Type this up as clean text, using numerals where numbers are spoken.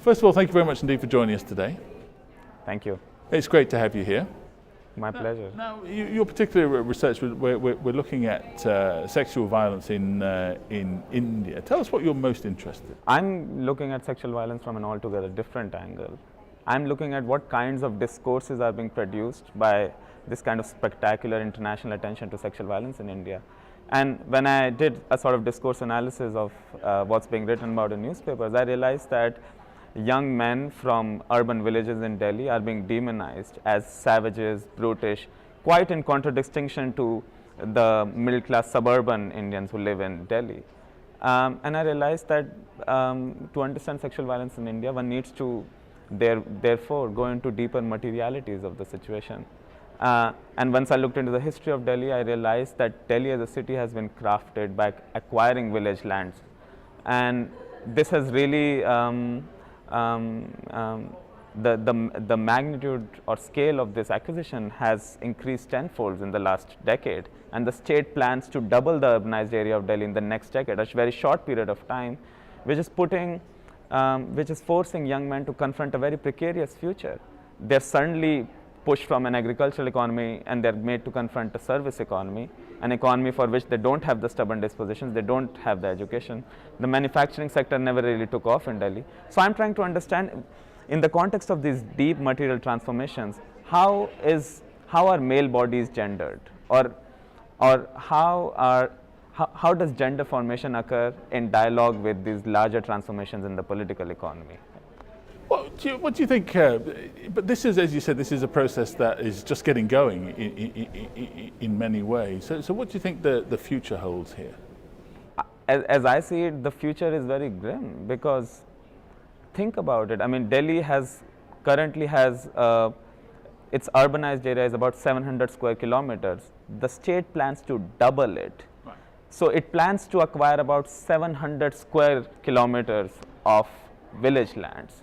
First of all, thank you very much indeed for joining us today. Thank you. It's great to have you here. My pleasure. Now, your particular research, we're looking at sexual violence in India. Tell us what you're most interested in. I'm looking at sexual violence from an altogether different angle. I'm looking at what kinds of discourses are being produced by this kind of spectacular international attention to sexual violence in India. And when I did a sort of discourse analysis of what's being written about in newspapers, I realized that young men from urban villages in Delhi are being demonized as savages, brutish, quite in contradistinction to the middle class suburban Indians who live in Delhi. And I realized that to understand sexual violence in India, one needs to therefore go into deeper materialities of the situation. And once I looked into the history of Delhi, I realized that Delhi as a city has been crafted by acquiring village lands. And this has really, the magnitude or scale of this acquisition has increased tenfold in the last decade. And the state plans to double the urbanized area of Delhi in the next decade, a very short period of time, which is forcing young men to confront a very precarious future. They're suddenly pushed from an agricultural economy and they're made to confront a service economy, an economy for which they don't have the stubborn dispositions, they don't have the education. The manufacturing sector never really took off in Delhi. So I'm trying to understand, in the context of these deep material transformations, how are male bodies gendered, or how does gender formation occur in dialogue with these larger transformations in the political economy? What do you think, but this is, as you said, this is a process that is just getting going in many ways. So what do you think the future holds here? As I see it, the future is very grim, because think about it. I mean, Delhi currently has its urbanized area is about 700 square kilometers. The state plans to double it. Right. So it plans to acquire about 700 square kilometers of village lands.